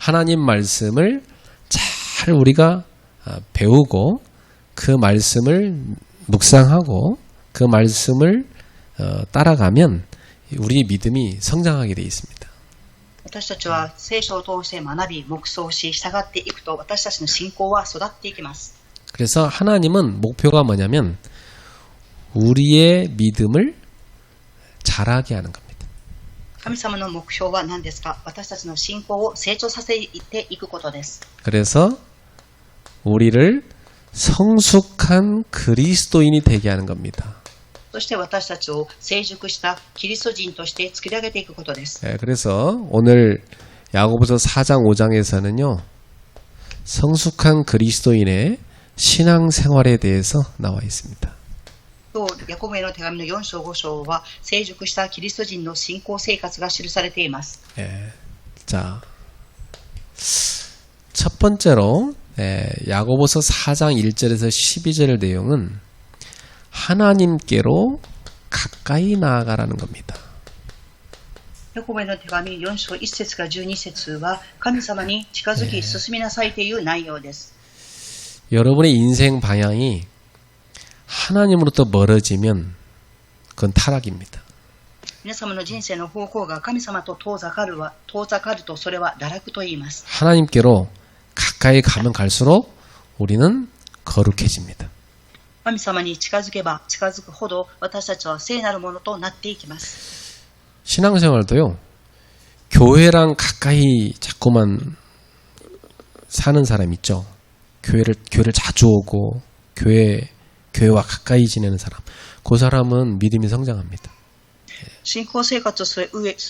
하나님 말씀을 잘 우리가 배우고 그 말씀을 묵상하고 그 말씀을 따라가면 우리의 믿음이 성장하게 되어 있습니다. 私たちは聖書を通して学び、黙想し、従っていくと私たちの信仰は育っていきます。 그래서 하나님은 목표가 뭐냐면 우리의 믿음을 자라게 하는 겁니다. 神様の目標は何ですか？私たちの信仰を成長させていくことです。 그래서 우리를 성숙한 그리스도인이 되게 하는 겁니다. そして私たちを成熟したキリスト人として作り上げていくことです。 그래서 오늘 야고보서 4장 5장에서는요. 성숙한 그리스도인의 신앙생활에 대해서 나와 있습니다. 今日ヤコブへの手紙の4章5章は成熟したキリスト人の信仰生活が記されています。 자, 첫 번째로 야고보서 4장 1절에서 12절 내용은 하나님께로 가까이 나아가라는 겁니다. ヤコブへの手紙4章1節から12節は神様に近づき進みなさいという内容です。 여러분의 인생 방향이 하나님으로부터 멀어지면 그건 타락입니다. 皆様の人生の方向が神様と遠ざかるとそれは堕落と言います。 하나님께로 가까이 가면 갈수록 우리는 거룩해집니다. 神様に近づけば近づくほど私たちは聖なるものとなっていきます。 신앙생활도요. 교회랑 가까이 자꾸만 사는 사람 있죠. 교회를 자주 오고 교회와 가까이 지내는 사람. 그 사람은 믿음이 성장합니다. 信仰生活をす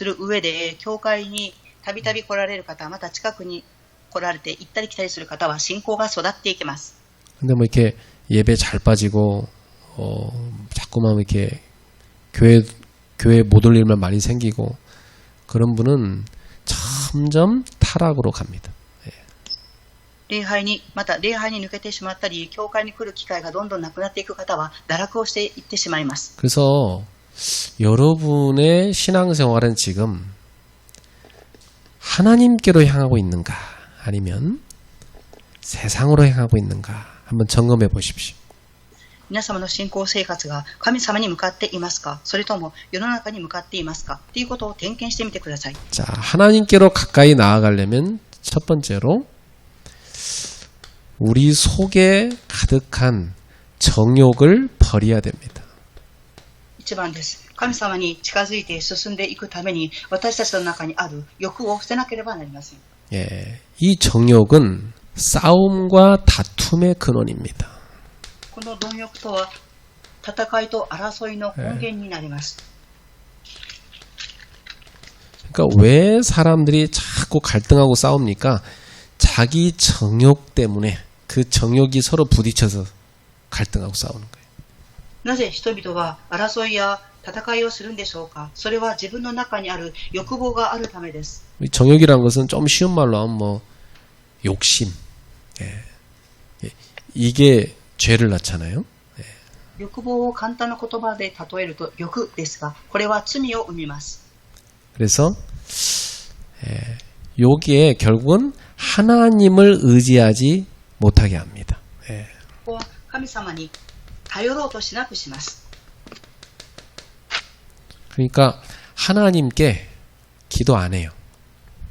る上で教会にたびたび来られる方、また近くに来られて行ったり来たりする方は信仰が育っていきます。 근데 뭐 이렇게 예배 잘 빠지고 자꾸만 이렇게 교회 못 올 일만 많이 생기고 그런 분은 점점 타락으로 갑니다. 礼拝に抜けてしまったり、教会に来る機会がどんどんなくなっていく方は堕落をしていってしまいます。 그래서 여러분의 신앙생활은 지금 하나님께로 향하고 있는가 아니면 세상으로 향하고 있는가 한번 점검해 보십시오. 皆様の信仰生活が神様に向かっていますか、それとも世の中に向かっていますかということを点検してみてください。 자, 하나님께로 가까이 나아가려면 첫 번째로 우리 속에 가득한 정욕을 버려야 됩니다. 一番です。神様に近づいて進んでいくために私たちの中にある欲を捨てなければなりません。 이 정욕은 싸움과 다툼의 근원입니다. この貪欲とは戦いと争いの根源になります。 그러니까 왜 사람들이 자꾸 갈등하고 싸웁니까? 자기 정욕 때문에 그 정욕이 서로 부딪혀서 갈등하고 싸우는 거예요. なぜ人々は争いや戦いをするんでしょうか。それは自分の中にある欲望があるためです。 정욕이라는 것은 좀 쉬운 말로 하면 뭐 욕심. 이게 죄를 낳잖아요. 欲望を簡単な言葉で例えると欲ですが、これは罪を生みます。 그래서 여기에 결국은 하나님을 의지하지 못하게 합니다. ここは神様に頼ろうとしなくします。 그러니까 하나님께 기도 안 해요.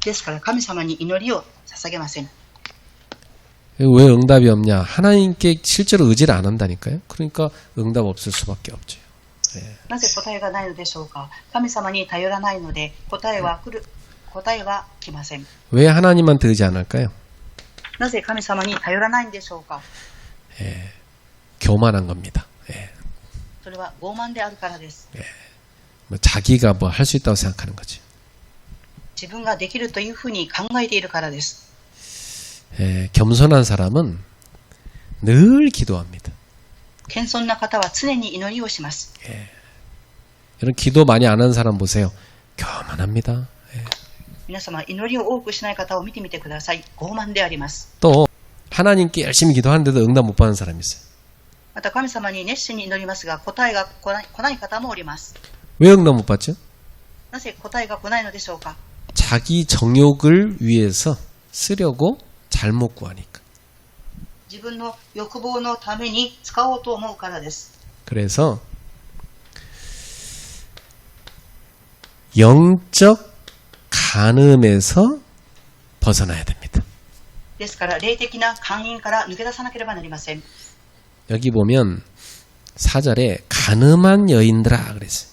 ですから神様に祈りを捧げません。 왜 응답이 없냐? 하나님께 실제로 의지를 안 한다니까요. 그러니까 응답 없을 수밖에 없죠. なぜ答えがないのでしょうか。神様に頼らないので答えは来ません。 왜 하나님한테 의지 안 할까요? なぜ神様に頼らないんでしょうか。 교만한 겁니다. それは傲慢であるからです。 자기가 뭐 할 수 있다고 생각하는 거지. 自分ができるというふうに考えているからです。 겸손한 사람은 늘 기도합니다. 謙遜な方は常に祈りをします。 이런 기도 많이 안 하는 사람 보세요. 교만합니다. 皆様、祈りを多くしない方を見てみてください。傲慢であります。 또 하나님께 열심히 기도하는데도 응답 못 받는 사람이 있어요. また神様に熱心に祈りますが答えが来ない方もおります。 왜 응답 못 받죠? なぜ答えが来ないのでしょうか。 자기 정욕을 위해서 쓰려고 잘못 구하니까. 自分の欲望のために使おうと思うからです。 그래서 영적 간음에서 벗어나야 됩니다. ですから、霊的な姦淫から抜け出さなければなりません。 여기 보면 4절에 간음한 여인들아 그랬어요.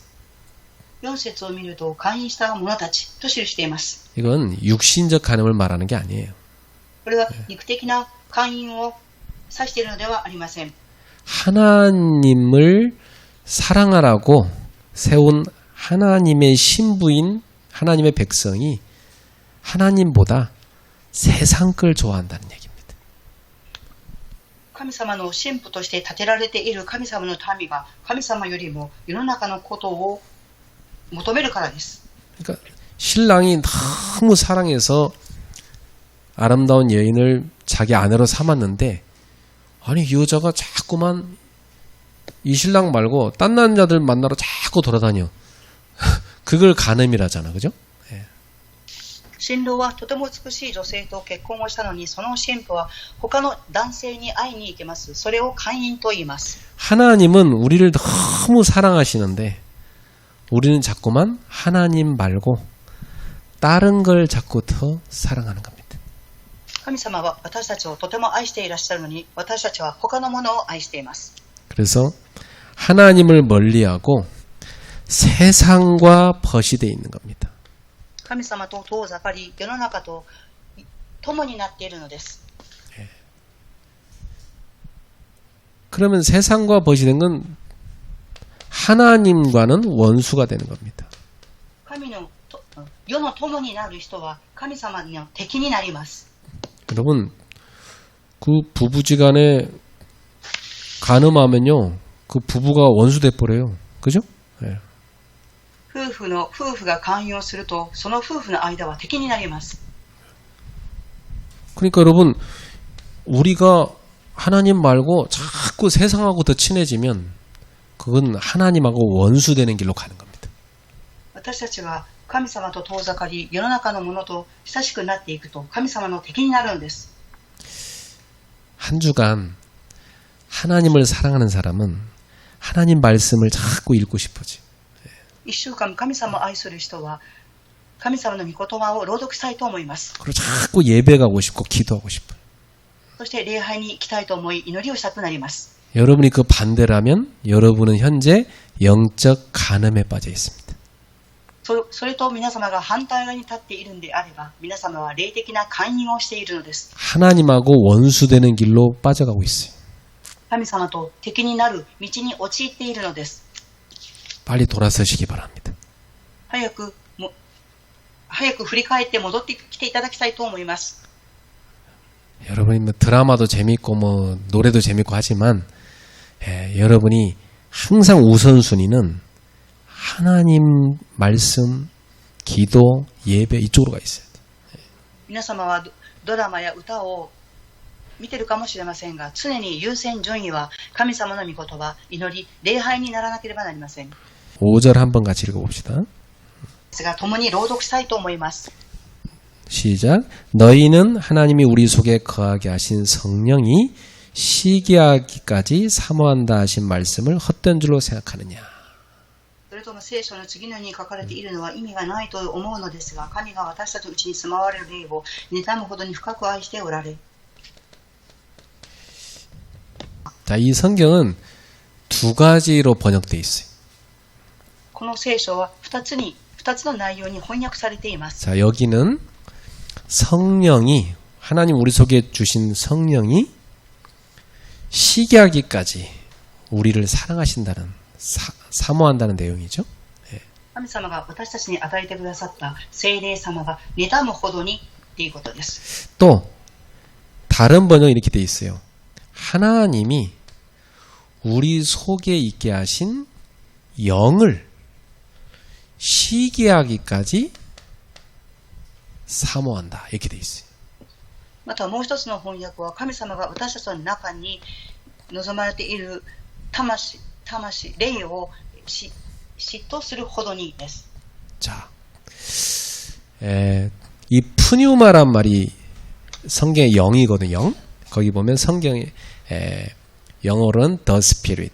4節を見ると、姦淫した者たちと記しています。 이건 육신적 간음을 말하는 게 아니에요. これは肉的な姦淫を指しているのではありません。 하나님을 사랑하라고 세운 하나님의 신부인 하나님의 백성이 하나님보다 세상 걸 좋아한다는 얘기입니다. 神様の神父として立てられている神様の民が神様よりも世の中のことを求めるからです。 그러니까 신랑이 너무 사랑해서 아름다운 여인을 자기 아내로 삼았는데 아니 이 여자가 자꾸만 이 신랑 말고 딴 남자들 만나러 자꾸 돌아다녀. 그걸 간음이라잖아. 그죠? 新郎はとても美しい女性と結婚をしたのに、その神父は他の男性に会いに行けます。それを姦淫と言います。 하나님은 우리를 너무 사랑하시는데 우리는 자꾸만 하나님 말고 다른 걸 자꾸 더 사랑하는 겁니다. 神様は私たちをとても愛していらっしゃるのに、私たちは他のものを愛しています。 그래서 하나님을 멀리하고 세상과 벗이 되어 있는 겁니다. 神様と遠ざかり、世の中と共になっているのです。 그러면 세상과 벗이 된 건 하나님과는 원수가 되는 겁니다. 神の世の友になる人は神様の敵になります。 여러분 그 부부지간에 간음하면요 그 부부가 원수 돼버려요. 그죠? 네. 夫婦が勧誘すると、その夫婦の間は敵になります。 그러니까 여러분 우리가 하나님 말고 자꾸 세상하고 더 친해지면 그건 하나님하고 원수되는 길로 가는 겁니다. 私たちが神様と遠ざかり、世の中のものと親しくなっていくと、神様の敵になるんです。 한 주간 하나님을 사랑하는 사람은 하나님 말씀을 자꾸 읽고 싶어지. 1週間神様を愛する人は神様の御言葉を朗読したいと思います。 그리고 자꾸 예배 가고 싶고 기도하고 싶어요. そして礼拝に行きたいと思い、祈りをしたくなります。 여러분이 그 반대라면 여러분은 현재 영적 간음에 빠져 있습니다. それと皆様が反対側に立っているのであれば、皆様は霊的な勧誘をしているのです。 하나님하고 원수되는 길로 빠져가고 있어요. 神様と敵になる道に陥っているのです。 빨리 돌아서시기 바랍니다. 早く振り返って戻ってきていただきたいと思います。 여러분이 뭐 드라마도 재밌고 뭐 노래도 재밌고 하지만 여러분이 항상 우선순위는 하나님 말씀, 기도, 예배 이쪽으로 가 있어요. 皆様はドラマや歌を見てるかもしれませんが、常に優先順位は神様の御言葉、祈り、礼拝にならなければなりません。 5절 한번 같이 읽어봅시다. ですが、共に朗読したいと思います。 시작. 너희는 하나님이 우리 속에 거하게 하신 성령이 시기하기까지 사모한다 하신 말씀을 헛된 줄로 생각하느냐. それとも聖書の次のように書かれているのは意味がないと思うのですが、神が私たちのうちに住まわれる霊を妬むほどに深く愛しておられ。 자, 이 성경은 두 가지로 번역되어 있어요. この聖書は2つの内容に翻訳されています。 자, 여기는 성령이 하나님 우리 속에 주신 성령이 시기하기까지 우리를 사랑하신다는 사모한다는 내용이죠. 神様が私たちに与えてくださった聖霊様が妬むほどにということです。 또 다른 번역이 이렇게 돼 있어요. 하나님이 우리 속에 있게 하신 영을 시기하기까지 사모한다. 이렇게 돼 있어요. またもう一つの翻訳は、神様が私たちの中に望まれている魂、霊を嫉妬するほどにです。 자, 이 푸뉴마란 말이 성경의 영이거든요. 영. 거기 보면 성경의 영어로는 the spirit.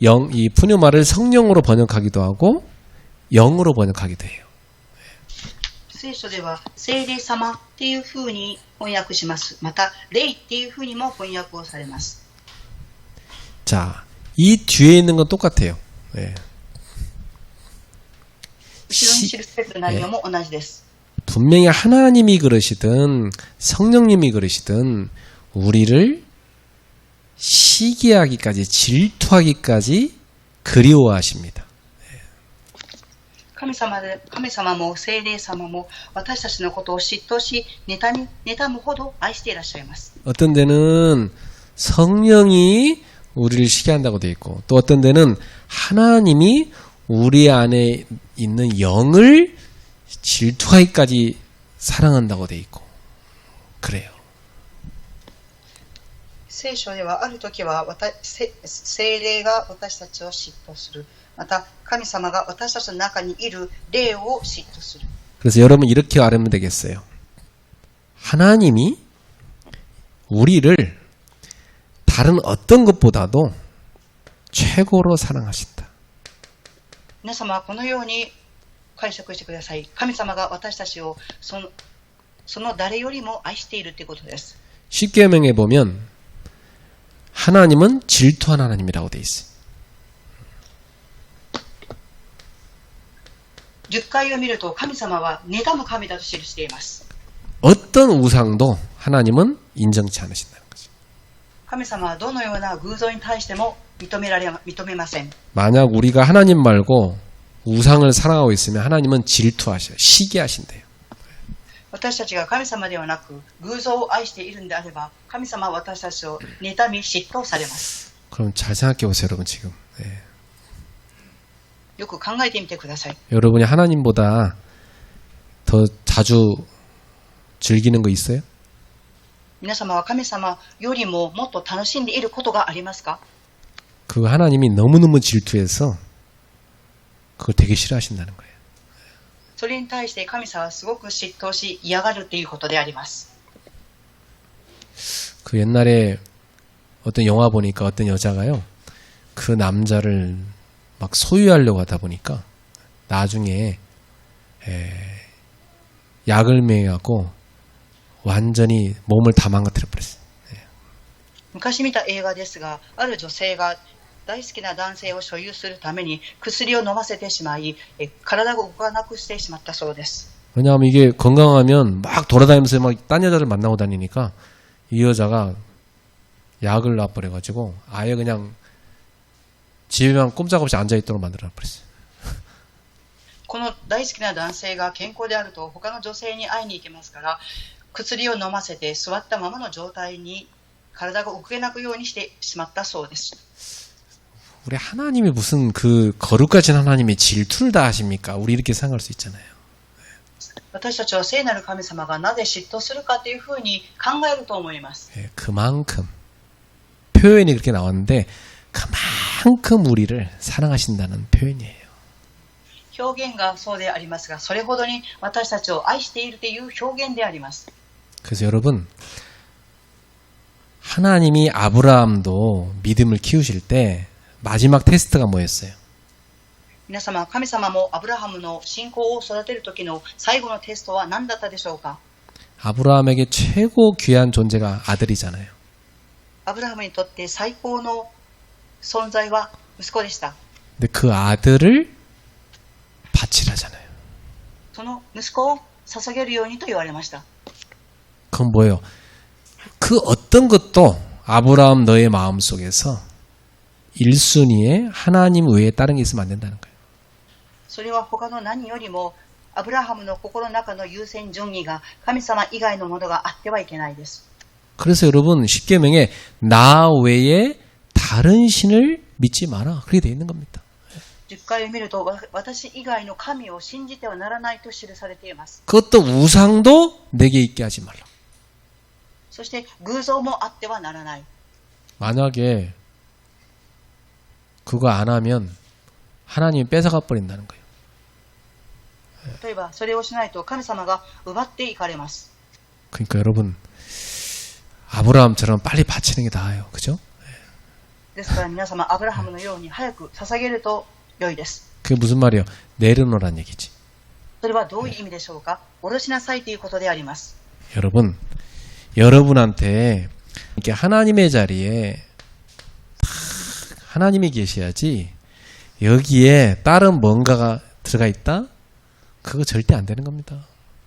영, 이 푸뉴마를 성령으로 번역하기도 하고 영으로 번역하기도 해요. 聖書では聖霊様っていう風に翻訳します。また霊っていう風にも翻訳をされます。 자, 이 뒤에 있는 건 똑같아요. 예. 後ろに記されている内容も同じです。 분명히 하나님이 그러시든 성령님이 그러시든 우리를 시기하기까지 질투하기까지 그리워하십니다. 神様も聖霊様も私たちのことを嫉妬し妬むほど愛していらっしゃいます。 어떤 데는 성령이 우리를 시기한다고 돼 있고 또 어떤 데는 하나님이 우리 안에 있는 영을 질투하기까지 사랑한다고 돼 있고 그래요. 聖書ではある時は聖霊が私たちを嫉妬する。また神様が私たちの中にいる霊を嫉妬する。 그래서 여러분 이렇게 알면 되겠어요. 하나님이 우리를 다른 어떤 것보다도 최고로 사랑하신다. 皆様はこのように解釈してください。神様が私たちをその誰よりも愛しているということです。 십계명에 보면 하나님은 질투하는 하나님이라고 돼 있어요. 10回を見ると神様は妬む神だと記しています。 어떤 우상도 하나님은 인정치 않으신다는 거죠. 神様はどのような偶像に対しても認めません。 만약 우리가 하나님 말고 우상을 사랑하고 있으면 하나님은 질투하셔요. 시기하신대요. 私たちが神様ではなく偶像を愛しているんであれば神様は私たちを妬み嫉妬されます。 그럼 잘 생각해 보세요, 여러분 지금. 네. よく考えてみてください。 여러분이 하나님보다 더 자주 즐기는 거 있어요? 皆様は神様よりももっと楽しんでいることがありますか？ 그 하나님이 너무너무 질투해서 그걸 되게 싫어하신다는 거예요. それに対して神様はすごく嫉妬し嫌がるということであります。 그 옛날에 어떤 영화 보니까 어떤 여자가요, 그 남자를 막 소유하려고 하다 보니까 나중에 약을 먹여갖고 완전히 몸을 다 망가뜨려 버렸어요. 昔見た映画ですが、ある女性が大好きな男性を所有するために薬を飲ませてしまい、体が動かなくしてしまったそうです。 왜냐하면 이게 건강하면 막 돌아다니면서 막 딴 여자를 만나고 다니니까 이 여자가 약을 놔버려가지고 아예 그냥 집에만 꼼짝없이 앉아있도록 만들어버렸어요. この大好きな男性が健康であると他の女性に会いに行けますから、薬を飲ませて座ったままの状態に体が動けなくようにしてしまったそうです。 우리 하나님이 무슨 그 거룩하신 하나님이 질투를 다 하십니까? 우리 이렇게 생각할 수 있잖아요. 私たちは聖なる神様がなぜ嫉妬するかというふうに考えると思います。 그만큼 표현이 그렇게 나왔는데 그만큼 우리를 사랑하신다는 표현이에요. 表現がそうでありますが、それほどに私たちを愛しているという表現であります。 그래서 여러분, 하나님이 아브라함도 믿음을 키우실 때 마지막 테스트가 뭐였어요? 皆様、神様もアブラハムの信仰を育てる時の最後のテストは何だったでしょうか？ 아브라함에게 최고 귀한 존재가 아들이잖아요. アブラハムにとって最高の存在は息子でした。 근데 그 아들을 바치라잖아요. その息子を捧げるようにと言われました。 그건 뭐예요? 그 어떤 것도 아브라함 너의 마음속에서 1순위에 하나님 외에 다른 게 있으면 안 된다는 거예요. それは他の何よりもアブラハムの心の中の優先順位が神様以外のものがあってはいけないです。 그래서 여러분 십계명에 나 외에 다른 신을 믿지 마라. 그렇게 돼 있는 겁니다. 10回を見ると私以外の神を信じてはならないと記されています。 그것도 우상도 내게 있게 하지 말라. そして偶像もあってはならない。 만약에 그거 안 하면 하나님이 뺏어가 버린다는 거예요. 例えばそれをしないと神様が奪っていかれます。 그러니까 여러분 아브라함처럼 빨리 바치는 게 나아요. 그죠? ですから皆様、アブラハムのように早く捧げると良いです。 그게 무슨 말이에요? 내려놓으란 얘기지. それはどういう意味でしょうか。下ろしなさいということであります。 여러분, 여러분한테 이렇게 하나님의 자리에 딱 하나님이 계셔야지 여기에 다른 뭔가가 들어가 있다? 그거 절대 안 되는 겁니다.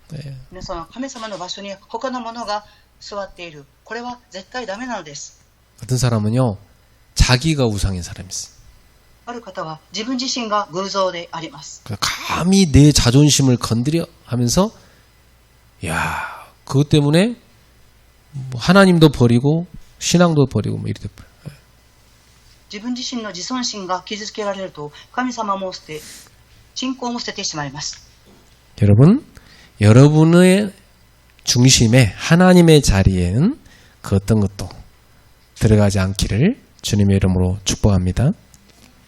네. 皆様、神様の場所に他のものが座っている。これは絶対ダメなのです。 어떤 사람은요, 자기가 우상인 사람이 있어요. ある方は自分自身が偶像であります。 감히 내 자존심을 건드려 하면서, 야, 그것 때문에 뭐 하나님도 버리고 신앙도 버리고 뭐 이렇게. 自分自身の自尊心が傷つけられると、神様も捨て、信仰も捨ててしまいます。 여러분, 여러분의 중심에 하나님의 자리에는 그 어떤 것도 들어가지 않기를 주님의 이름으로 축복합니다.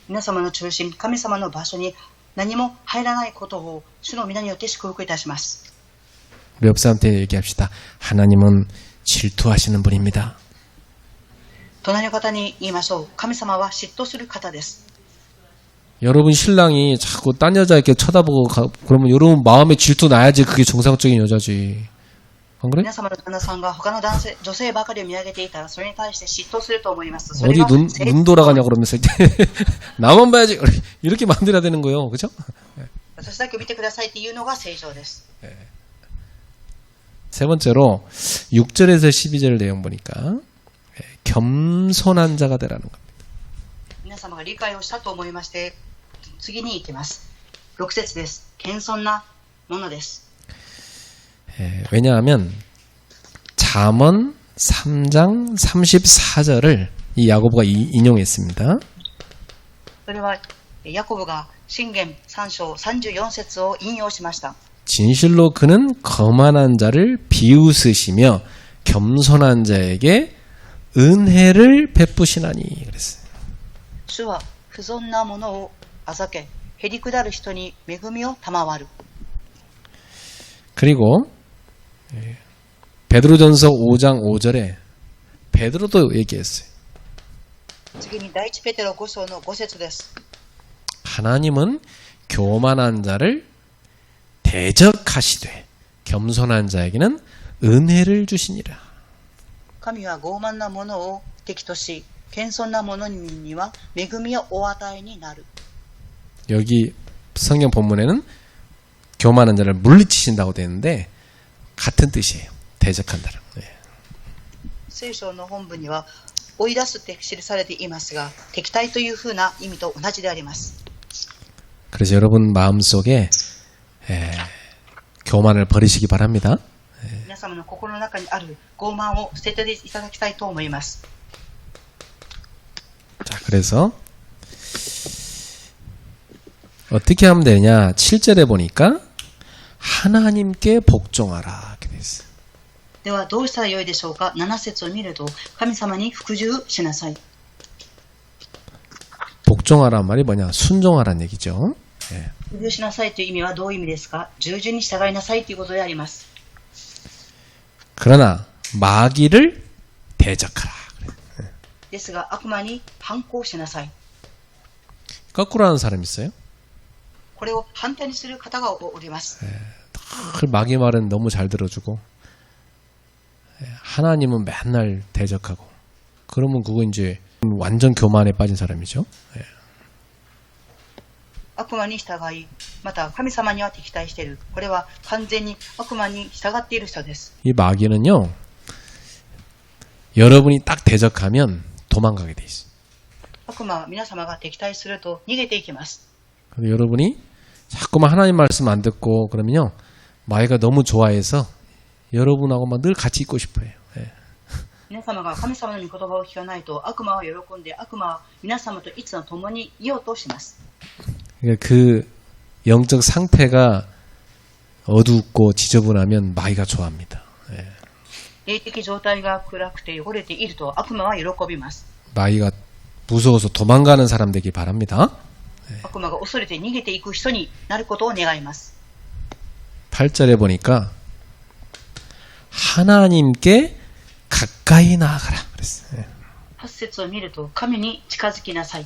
皆様の中心、神様の場所に何も入らないことを主の皆によって祝福いたします。 우리 옆 사람한테 얘기합시다. 하나님은 질투하시는 분입니다. 隣の方に言いましょう。神様は嫉妬する方です。 여러분 신랑이 자꾸 딴 여자 이렇게 쳐다보고 그러면 여러분 마음에 질투 나야지 그게 정상적인 여자지. 안 그래? 皆様の旦那さんが他の女性ばかりを見上げていたらそれに対して嫉妬すると思います。 어디 눈 돌아가냐 그러면서 나만 봐야지 이렇게 만들어야 되는 거예요. 그죠? 私だけ見てくださいっていうのが正常です。 세 번째로 6절에서 12절 내용 보니까 겸손한 자가 되라는 겁니다. 皆様が理解をしたと思いまして次に行きます。6節です。謙遜なものです。 왜냐하면 잠언 3장 34절을 이 야고보가 인용했습니다. それはヤコブが箴言3章34節を引用しました。 진실로 그는 거만한 자를 비웃으시며 겸손한 자에게 은혜를 베푸시나니 그랬어요. 主は不尊なものをあざけ、へりくだる人に恵みを賜る。 그리고 베드로전서 5장 5절에 베드로도 얘기했어요. 次に第一ペテロ5章の5節です。 하나님은 교만한 자를 대적하시되 겸손한 자에게는 은혜를 주시니라. 神は傲慢なものを敵とし、謙遜な者には恵みをお与えになる。 여기 성경 본문에는 교만한 자를 물리치신다고 되는데 같은 뜻이에요. 대적한다는. 네. 聖書の本文には追い出すって記されていますが、敵対というふうな意味と同じであります。 그래서 여러분 마음속에 교만을 버리시기 바랍니다. 皆様の心の中にある傲慢を捨てていただきたいと思います。 자, 그래서 어떻게 하면 되냐? 7절에 보니까 하나님께 복종하라 이렇게 돼 있어요. ではどうしたらよいでしょうか。7節を見ると神様に服従しなさい。 복종하란 말이 뭐냐? 순종하란 얘기죠. 예. 服従しなさいという意味はどういう意味ですか。従順に従いなさいということであります。 그러나 마귀를 대적하라. ですが悪魔に反抗しなさい。 거꾸로 하는 사람이 있어요. これを反対にする方がおります。 그 마귀 말은 너무 잘 들어주고 하나님은 맨날 대적하고 그러면 그거 이제 완전 교만에 빠진 사람이죠. 悪魔に従い、また神様には敵対している。これは完全に悪魔に従っている人です。 이 마귀는요. 여러분이 딱 대적하면 도망가게 돼 있어요. 悪魔は皆様が敵対すると逃げていきます。 그래서 여러분이 자꾸만 하나님 말씀 안 듣고 그러면요. 마귀가 너무 좋아해서 여러분하고만 늘 같이 있고 싶어요. 皆様が神様の御言葉を聞かないと悪魔は喜んで悪魔は皆様といつも共にいようとします。 그 영적 상태가 어둡고 지저분하면 마귀가 좋아합니다. 霊的状態が暗くて汚れていると悪魔は喜びます。 마귀가 무서워서 도망가는 사람 되기 바랍니다. 悪魔が恐れて逃げていく人になることを願います。 8절에 보니까 하나님께 가까이 나아가라 그랬어요. 8節を見ると、神に近づきなさい。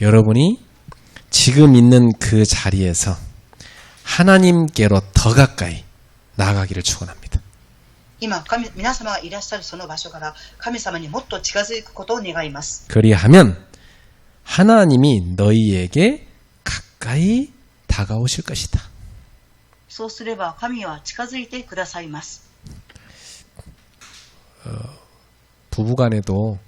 여러분이 지금 있는 그 자리에서 하나님께로 더 가까이 나아가기를 축원합니다. 今、皆様がいらっしゃるその場所から神様にもっと近づくことを願います。 그리하면 하나님이 너희에게 가까이 다가오실 것이다. そうすれば神は近づいてくださいます。 부부간에도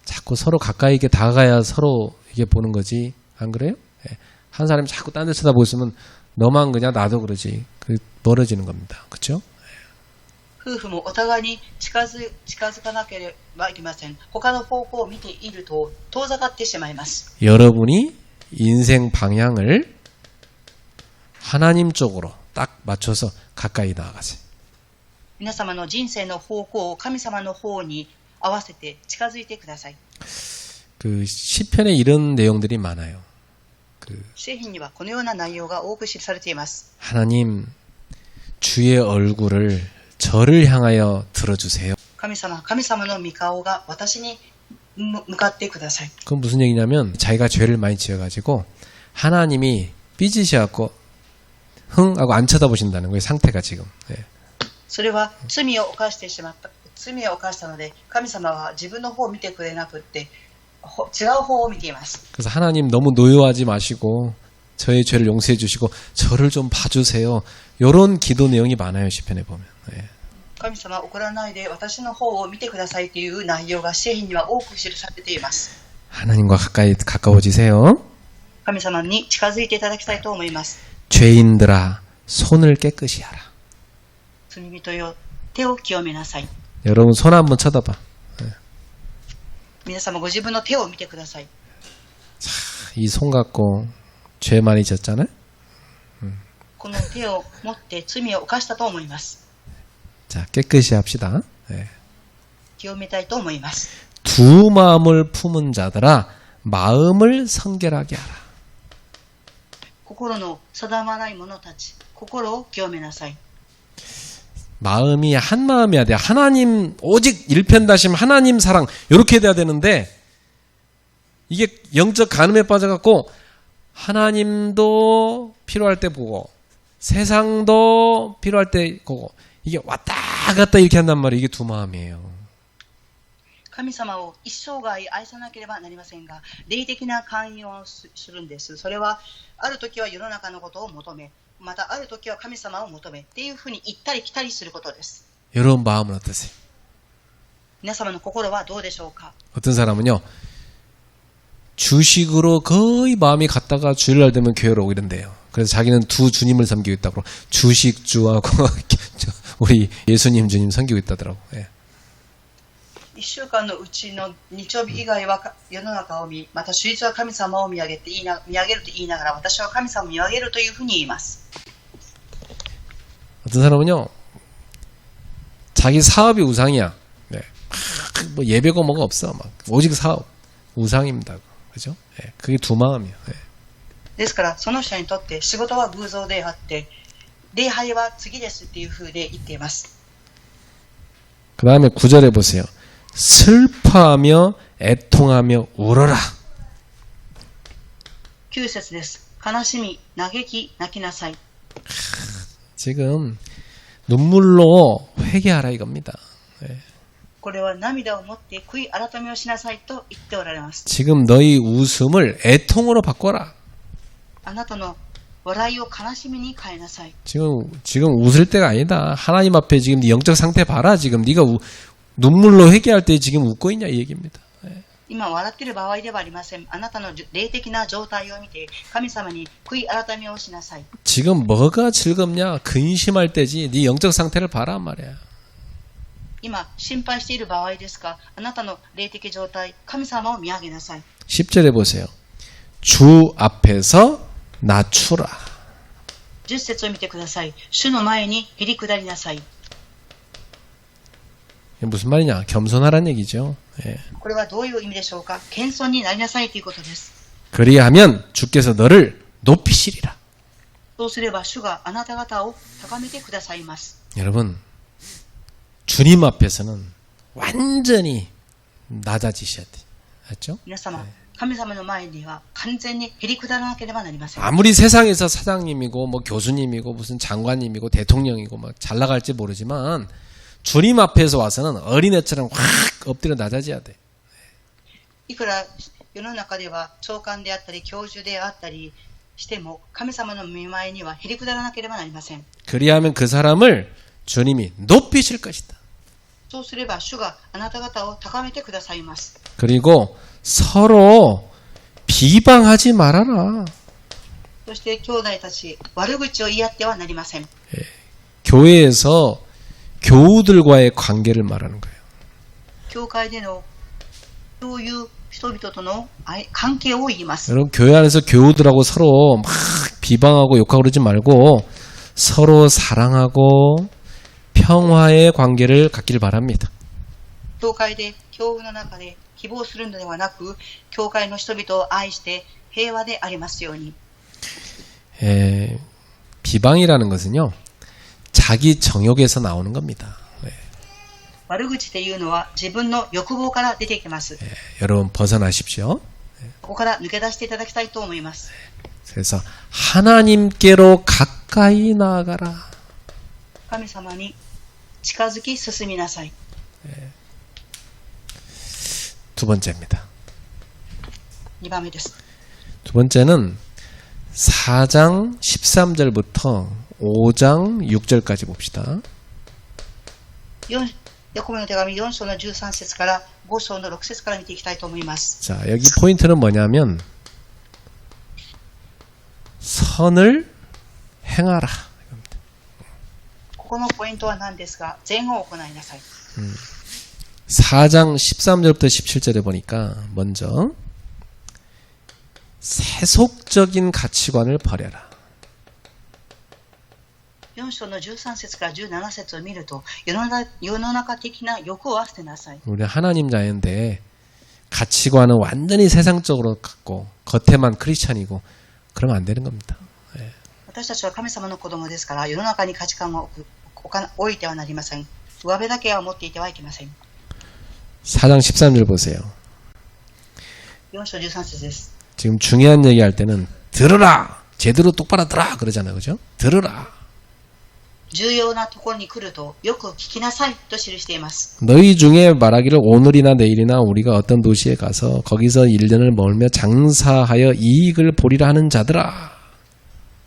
자꾸 서로 가까이 이게 다가가야 서로 이게 보는 거지. 안 그래요? 예. 한 사람이 자꾸 딴 데 쳐다보고 있으면 너만 그냥 나도 그러지. 그 멀어지는 겁니다. 그렇죠? 夫婦もお互いに近づかなければいけません。他の方向を見ていると遠ざかってしまいます。 여러분이 인생 방향을 하나님 쪽으로 딱 맞춰서 가까이 나아가세요. 皆様の人生の方向を神様の方に合わせて近づいてください。 그 시편에 이런 내용들이 많아요. 그 詩篇にはこのような内容が多く記されています。 하나님 주의 얼굴을 저를 향하여 들어주세요. 神様の御顔が私に向かってください。 그건 무슨 얘기냐면 자기가 죄를 많이 지어가지고 하나님이 삐지셔갖고 흥 하고 안 쳐다보신다는 거예요. 상태가 지금. 예. それは罪を犯したので神様は自分の方を見てくれなくって違う方を見ています。 그래서 하나님 너무 노여하지 마시고 저의 죄를 용서해 주시고 저를 좀 봐주세요. 이런 기도 내용이 많아요. 시편에 보면. 예. 神様怒らないで私の方を見てくださいという内容が詩篇には多く記されています。 하나님과 가까워지세요. 神様に近づいていただきたいと思います。 죄인들아 손을 깨끗이 하라. 罪人よ手を清めなさい。 여러분 손 한번 쳐다봐. 皆様ご自分の手を見てください。 이 손 갖고 죄 많이 졌잖아요. この手を持って罪を犯したと思います。 자 깨끗이 합시다. 예. 清めたいと思います。 두 마음을 품은 자들아 마음을 성결하게 하라. 心の定まない者たち、心を清めなさい。 마음이 한 마음이어야 돼. 하나님 오직 일편다심 하나님 사랑 이렇게 돼야 되는데 이게 영적 간음에 빠져갖고 하나님도 필요할 때 보고 세상도 필요할 때 보고 이게 왔다 갔다 이렇게 한단 말이에요. 이게 두 마음이에요. 神様を一生涯愛さなければなりませんが、霊的な寛容をするんです。それはある時は世の中のことを求め、またある時は神様を求めっていうふうに行ったり来たりすることです。 여러분 마음은 어떠세요? 皆様の心はどうでしょうか。 어떤 사람은요 주식으로 거의 마음이 갔다가 주일날 되면 교회로 오고 이런대요. 그래서 자기는 두 주님을 섬기고 있다고 주식주하고 우리 예수님 주님 섬기고 있다더라고. 예. 1週間のうちの日曜日以外は世の中を見、また主日は神様を見上げると言いながら私は神様を見上げるというふうに言います。 어떤 사람은요 자기 사업이 우상이야. 네. 뭐 예배고 뭐가 없어. 막 오직 사업 우상입니다. 그죠? 예. 그게 두 마음이에요. 예. ですからその人にとって仕事は偶像であって礼拝は次ですっていうふうで言っています。 그 다음에 9절에 보세요. 슬퍼하며 애통하며 울어라. 9節です。悲しみ、嘆き、泣きなさい。 지금 눈물로 회개하라 이겁니다. 예. これは涙を持って悔い改めをしなさいと言っておられます。 지금 너희 웃음을 애통으로 바꿔라. あなたの笑いを悲しみに変えなさい。 지금 웃을 때가 아니다. 하나님 앞에 지금 네 영적 상태 봐라. 지금 네가 눈물로 회개할 때 지금 웃고 있냐 이 얘기입니다. 예. 今笑っている場合ではありません。あなたの霊的な状態を見て神様に悔い改めをしなさい。 지금 뭐가 즐겁냐? 근심할 때지. 네 영적 상태를 봐라 말이야. 今心配している場合ですか。あなたの霊的状態、神様を見上げなさい。 10절에 보세요. 주 앞에서 낮추라. 10節を見てください。主の前にへり下りなさい。 이게 무슨 말이냐? 겸손하라는 얘기죠. 예. これはどういう意味でしょうか。謙遜になりなさいということです。 그리하면 주께서 너를 높이시리라. そうすれば主があなた方を高めてくださいます。 여러분, 주님 앞에서는 완전히 낮아지셔야 돼요. 맞죠? 皆様、神様の前には完全にへりくだらなければなりません。 아무리 세상에서 사장님이고 뭐 교수님이고 무슨 장관님이고 대통령이고 막 잘 나갈지 모르지만 주님 앞에서 와서는 어린애처럼 확 엎드려 낮아져야 돼. いくら世の中では長官であったり教授であったりしても神様の御前にはへりくだらなければなりません。 그리하면 그 사람을 주님이 높이실 것이다. そうすれば主があなた方を高めてくださいます。 그리고 서로 비방하지 말아라. そして兄弟たち悪口を言い合ってはなりません。 교회에서 교우들과의 관계를 말하는 거예요. 教会でのそういう人々との関係を言います。 여러분 교회 안에서 교우들하고 서로 막 비방하고 욕하고 그러지 말고 서로 사랑하고 평화의 관계를 갖기를 바랍니다. 教会で教会の中で希望するのではなく教会の人々を愛して平和でありますように。 비방이라는 것은요 자기 정욕에서 나오는 겁니다. 悪口っていうのは自分の欲望から出てきます。 여러분 벗어나십시오. ここから抜け出していただきたいと思います。 그래서 하나님께로 가까이 나아가라. 神様に近づき進みなさい。 두 번째입니다. 2番目です。 두 번째는 4장 13절부터 5장 6절까지 봅시다. ヤコブの手紙4章の13節から5章の6節から見ていきたいと思います。 자, 여기 포인트는 뭐냐면 선을 행하라. ここのポイントは何ですが、善を行いなさい。 4장 13절부터 17절에 보니까 먼저 세속적인 가치관을 버려라. 4章の13節から17節を見ると、世の中的な欲を捨てなさい。 우리 하나님 자녀인데 가치관은 완전히 세상적으로 갖고 겉에만 크리스찬이고 그러면 안 되는 겁니다. 私たちは神様の子供ですから、世の中に価値観を置いてはなりません。上辺だけは持っていてはいけません。 4장 13절 보세요. 4章13節です。 지금 중요한 얘기할 때는 들으라! 제대로 똑바로 들어! 그러잖아요. 그죠? 들으라! 重要なところに来ると、よく聞きなさいと記しています。 너희 중에 말하기를 오늘이나 내일이나 우리가 어떤 도시에 가서 거기서 1년을 멀며 장사하여 이익을 보리라 하는 자들아.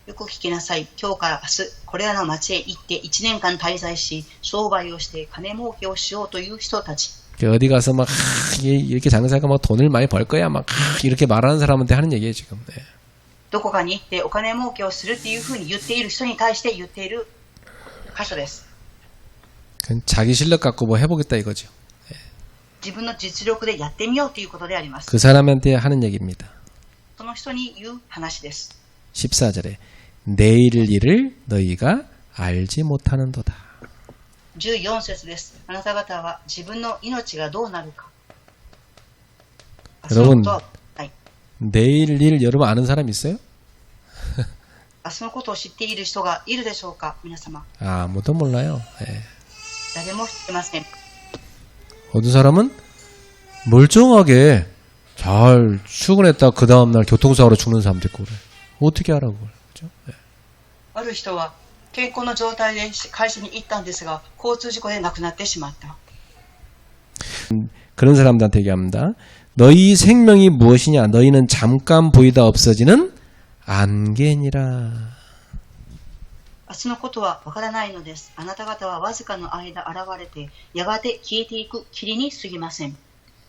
よく聞きなさい。今日から明日、これらの町へ行って1年間滞在し、商売をして金儲けをしようという人たち。 어디 가서 막 이렇게 장사하니까 막 돈을 많이 벌 거야 막 이렇게 말하는 사람한테 하는 얘기예요 지금. 네. どこかに行ってお金儲けをするっていうふうに言っている人に対して言っている箇所です。 그건 자기 실력 갖고 뭐 해보겠다 이거죠. 自分の実力でやってみようということであります。 그 사람한테 하는 얘기입니다. その人に言う話です。 14절에 내일 일을 너희가 알지 못하는도다. 14節です。あなた方は自分の命がどうなるか。 여러분 明日のことは、はい、 내일 일 여러분 아는 사람 있어요? 明日のことを知っている人がいるでしょうか、皆様。 아무도 몰라요. 예. 誰も知ってません。 어떤 사람은 멀쩡하게 잘 출근했다 그 다음날 교통사고로 죽는 사람도 있고 그래. 어떻게 알아 그걸. 그죠? 예. ある人は健康な状態で会社に行ったんですが、交通事故で亡くなってしまった。 그런 사람들한테 얘기합니다. 너희 생명이 무엇이냐? 너희는 잠깐 보이다 없어지는 안개니라. 明日のことはわからないのです。あなた方はわずかの間現れて、やがて消えていく霧に過ぎません。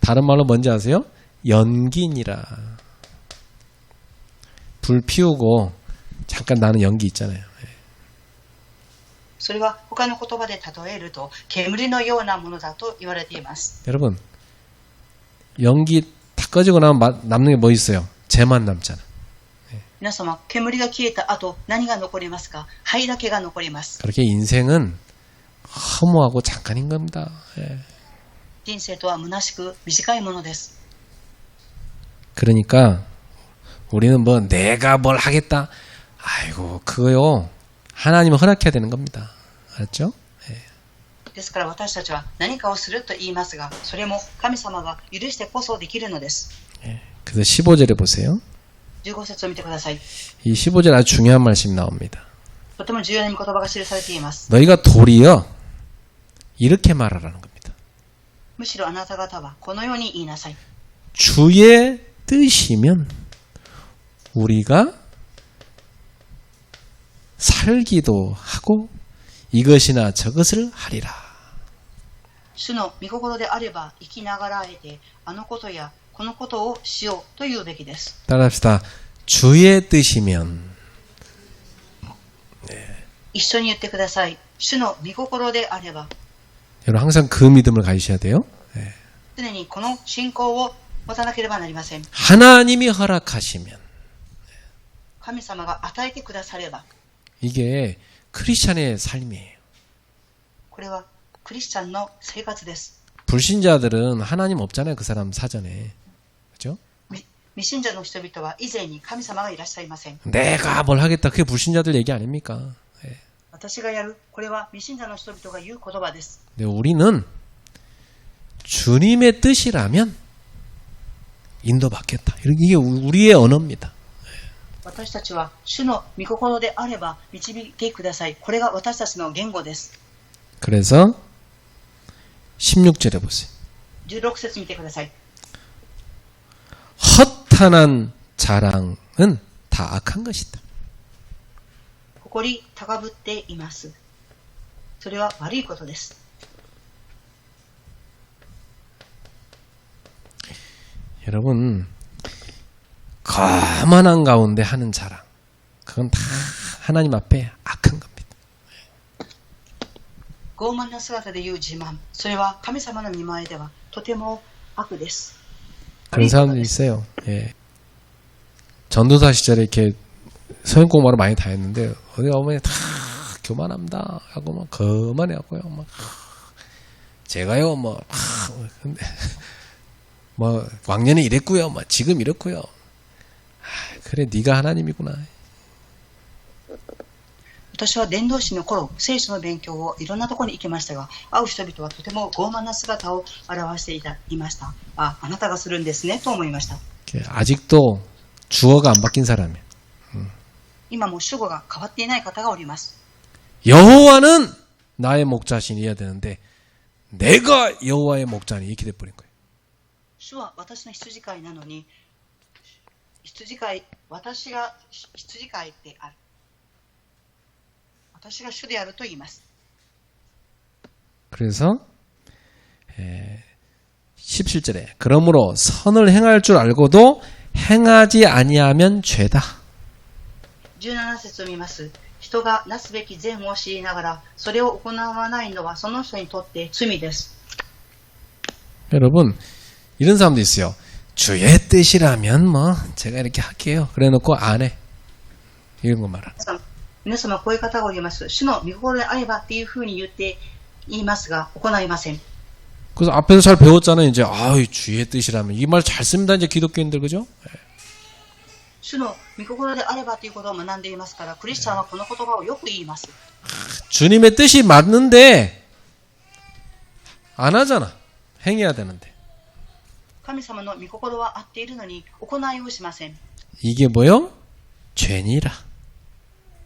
다른 말로 뭔지 아세요? 연기니라. 불 피우고 잠깐 나는 연기 있잖아요. それは他の言葉で例えると、煙のようなものだと言われています。 여러분 연기 다 꺼지고 나면 남는 게 뭐 있어요? 재만 남잖아. 皆様、煙が消えた後、何が残りますか？灰だけが残ります。 그렇게 인생은 허무하고 잠깐인 겁니다. 예. 人生とは虚しく短いものです。 그러니까 우리는 뭐 내가 뭘 하겠다. 아이고, 그거요. 하나님은 허락해야 되는 겁니다. 알았죠? ですから私たちは何かをすると言いますが、それも神様が許してこそできるのです。 그래서 15절에 보세요. 15節を見てください。 이 15절 아주 중요한 말씀이 나옵니다. とても重要な御言葉が記されています。 너희가 도리어 이렇게 말하라는 겁니다. むしろあなた方はこのように言いなさい。 주의 뜻이면 우리가 살기도 하고 이것이나 저것을 하리라. 主の御心であれば生きながらえて、あのことやこのことをしようと言うべきです。 따라합시다. 주의 뜻이면 一緒に言ってください。主の御心であれば。 여러분 항상 그 믿음을 가지셔야 돼요. 常にこの信仰を持たなければなりません。 하나님이 허락하시면 神様が与えてくだされば。 이게 크리스찬의 삶이에요. これはクリスチャンの生活です。 불신자들은 하나님 없잖아요. 그 사람 사전에. 그죠? 未信者の人々は以前に神様がいらっしゃいません。 내가 뭘 하겠다. 그게 불신자들 얘기 아닙니까? 私がやる。これは未信者の人々が言う言葉です。 근데 우리는 주님의 뜻이라면 인도받겠다. 이게 우리의 언어입니다. 私たちは主の御心であれば導いてください。これが私たちの言語です。 그래서 16절에 보세요. 16節見てください。 허탄한 자랑은 다 악한 것이다. 誇り高ぶっています。それは悪いことです。 여러분 거만한 가운데 하는 자랑 그건 다 하나님 앞에 악한 겁니다. 傲慢な姿で言う自慢、それは神様の御前ではとても悪です。 그런 사람들이 있어요. 예. 전도사 시절에 이렇게 서연 공부를 많이 다녔는데 어디 가보면 다 교만합니다 하고 막 거만해하고요. 막 제가요 뭐 근데 뭐 왕년에 이랬고요. 뭐 지금 이렇고요. 그래 네가 하나님이구나. 私は伝道師の頃、聖書の勉強をいろんなところに行きましたが、会う人々はとても傲慢な姿を表していました。あなたがするんですねと思いました。 아직도 주어가 안 바뀐 사람이에요. 今も主語が変わっていない方がおります。 여호와는 나의 목자신이어야 되는데 내가 여호와의 목자니 이렇게 돼버린 거예요. 主は私の羊飼いなのに、私が羊飼いである。私が主であると言います。 그래서 17절에 그러므로 선을 행할 줄 알고도 행하지 아니하면 죄다. 17節を見ます。人がなすべき善を知りながらそれを行わないのはその人にとって罪です。 여러분 이런 사람도 있어요. 주의 뜻이라면 뭐 제가 이렇게 할게요. 그래놓고 안 해. 이런 거 말하. 皆様こういう方がおります。主の御心であればっていうふうに言いますが行いません。 그래서 앞에서 잘 배웠잖아요. 이제 주의 뜻이라면 이 말 잘 씁니다. 이제 기독교인들 그죠? 主の御心であればということを学んでいますから、クリスチャンはこの言葉をよく言います。 주님의 뜻이 맞는데 안 하잖아. 행해야 되는데. 神様の御心は合っているのに行いをしません。 이게 뭐요? 죄니라.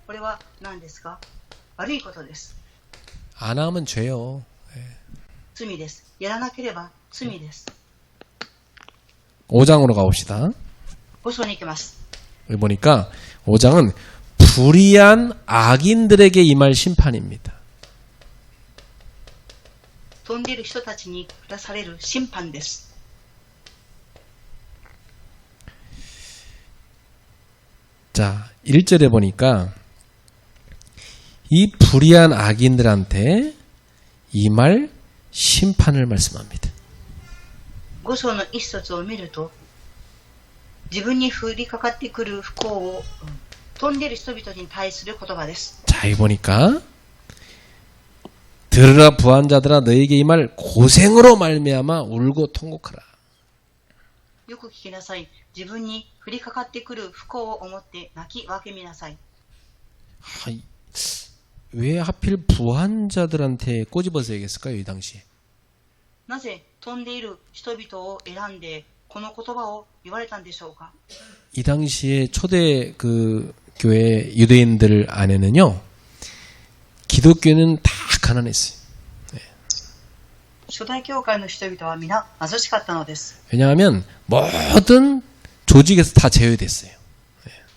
これは何ですか？悪いことです。 안 하면 죄요. 罪です。やらなければ罪です。 5장으로 가봅시다. 5章に行きます。 여기 보니까 5장은 불의한 악인들에게 임할 심판입니다. 飛んでいる人たちに下される審判です。 자, 1절에 보니까 이 불의한 악인들한테 임할 심판을 말씀합니다. 5章の一節を見ると、自分に降りかかってくる不幸を飛んでいる人々に対する言葉です。 자, 이 보니까 들으라 부한 자들아 너에게 임할 고생으로 말미암아 울고 통곡하라. よく聞きなさい。自分に降りかかってくる不幸を思って泣き分けみなさい。왜 하필 부한자들한테 꼬집어서 얘기했을까요? 이 당시에. なぜ飛んでいる人々を選んでこの言葉を言われたんでしょうか。 이 당시에 초대 그 교회 유대인들 안에는요, 기독교는 다 가난했어요. 初代教会の人々は皆貧しかったのです。 왜냐하면 모든 조직에서 다 제외됐어요.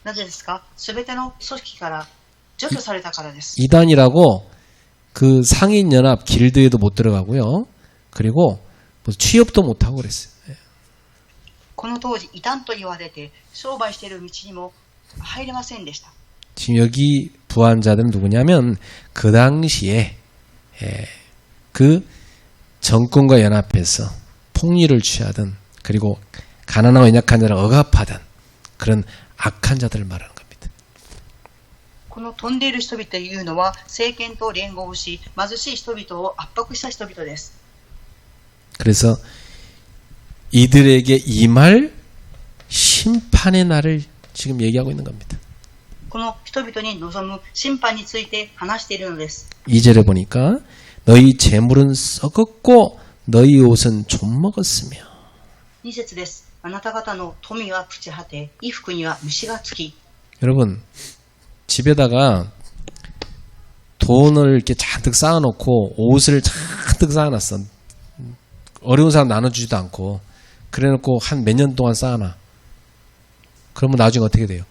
なぜですか。すべての組織から除去されたからです。 이단이라고 그 상인연합 길드에도 못 들어가고요. 그리고 뭐 취업도 못 하고 그랬어요. この当時異端と言われて商売している道にも入れませんでした。 지금 여기 부한자들은 누구냐면 그 당시에 그 정권과 연합해서 폭리를 취하던, 그리고 가난하고 연약한 자를 억압하던 그런 악한 자들을 말하는 겁니다. この飛んでいる人々というのは政権と連合をし貧しい人々を圧迫した人々です。 그래서 이들에게 임할 심판의 날을 지금 얘기하고 있는 겁니다. この人々に臨む審判について話しているのです。 2절에 보니까 너희 재물은 썩었고 너희 옷은 좀 먹었으며. 2節です。あなた方の富は朽ち果て、衣服には虫がつき。 여러분, 집에다가 돈을 이렇게 잔뜩 쌓아놓고 옷을 잔뜩 쌓아놨어. 어려운 사람 나눠주지도 않고. 그래놓고 한 몇 년 동안 쌓아놔. 그러면 나중에 어떻게 돼요?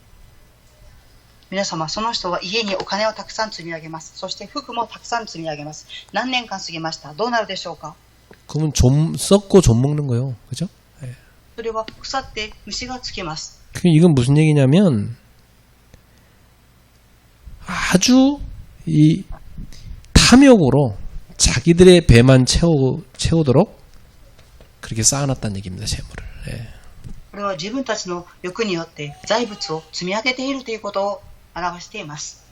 皆様、その人は家にお金をたくさん積み上げます。そして服もたくさん積み上げます。何年間過ぎました。どうなるでしょうか。 그러면 좀 썩고 좀 먹는 거예요. 그죠? それは腐って虫がつきます。 이건 무슨 얘기냐면 아주 이 탐욕으로 자기들의 배만 채우도록 그렇게 쌓아놨다는 얘기입니다. 재물을. これは自分たちの欲によって財物を積み上げているということを表しています。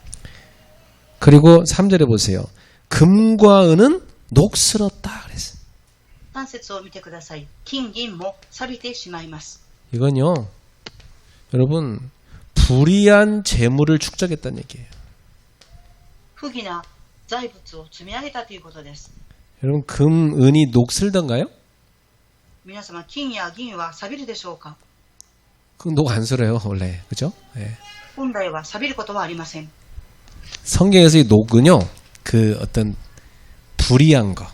그리고 3절에 보세요. 금과 은은 녹슬었다 그랬어요. 3節を見てください。金銀も錆びてしまいます。 이건요, 여러분, 불의한 재물을 축적했다는 얘기예요. 不義な財物を積み上げたということです。 여러분, 금, 은이 녹슬던가요? 皆様、金や銀は錆びるでしょうか。 그건 녹 안 슬어요, 원래. 그죠? 예. 本来は錆びることはありません。 성경에서 이 녹은요, 그 어떤 불의한 거,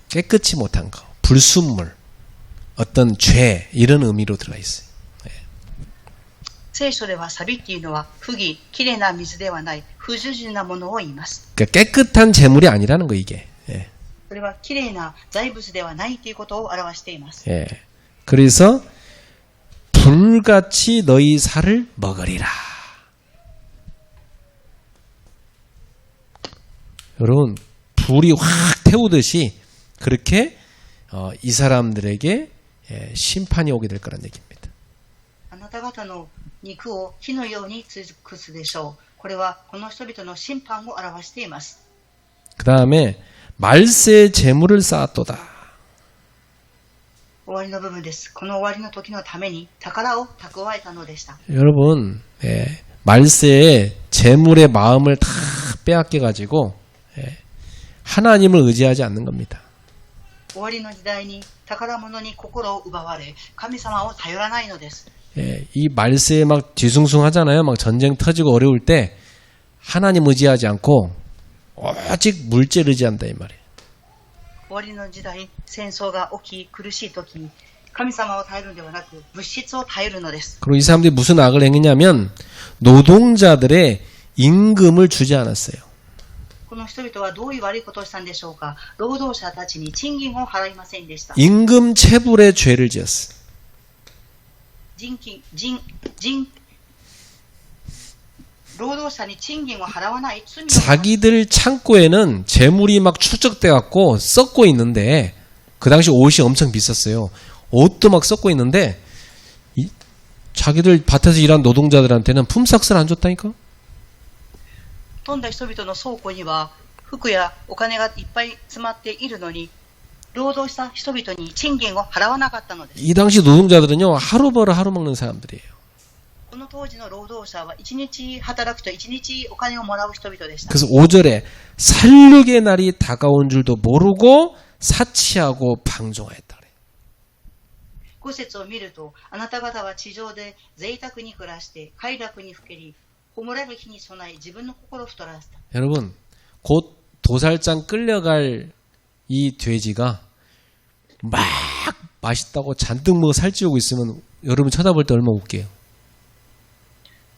깨끗이 못한 거, 불순물, 어떤 죄, 이런 의미로 들어가 있어요. 聖書では錆びっていうのは不義、きれいな水ではない、不従順なものを言います。 그러니까 깨끗한 재물이 아니라는 거, 이게. 예. それはきれいな財物ではないということを表しています。 예. 그래서 불같이 너희 살을 먹으리라. 여러분, 불이 확 태우듯이 그렇게 이 사람들에게 심판이 오게 될 거란 얘기입니다. あなた方の肉を火のように尽くすでしょう。これはこの人々の審判を表しています。 그 다음에 말세의 재물을 쌓았도다. 終わりの部分です。この終わりの時のために宝を蓄えたのでした。 여러분, 말세에 재물의 마음을 다 빼앗겨가지고 하나님을 의지하지 않는 겁니다. 終わりの時代に宝物に心を奪われ、神様を頼らないのです。 이 말세에 막 뒤숭숭하잖아요. 막 전쟁 터지고 어려울 때 하나님 의지하지 않고 오직 물질 의지한다 이 말이에요. 終わりの時代、戦争が起き苦しい時、神様を頼るのではなく物質を頼るのです。 그리고 이 사람들이 무슨 악을 행했냐면 노동자들의 임금을 주지 않았어요. この人々はどういう悪いことをしたんでしょうか。労働者たちに賃金を払いませんでした。 임금 체불의 죄를 지었어요. 労働者に賃金を払わない罪を 자기들 창고에는 재물이 막 축적돼 갖고 썩고 있는데 그 당시 옷이 엄청 비쌌어요. 옷도 막 썩고 있는데 자기들 밭에서 일한 노동자들한테는 품삯을 안 줬다니까. 飛んだ人々の倉庫には服やお金がいっぱい詰まっているのに労働した人々に賃金を払わなかったのです。 이 당시 노동자들은요 하루 벌어 하루 먹는 사람들이에요. この当時の労働者は1日働くと1日お金をもらう人々でした。 그래서 5절에 살육의 날이 다가온 줄도 모르고 사치하고 방종하였다. 5節を見ると、あなた方は地上で贅沢に暮らして快楽にふけり、葬られる日に備え自分の心を太らせた。 여러분, 곧 도살장 끌려갈 이 돼지가 막 맛있다고 잔뜩 먹어 살찌우고 있으면 여러분 쳐다볼 때 얼마나 웃겨요.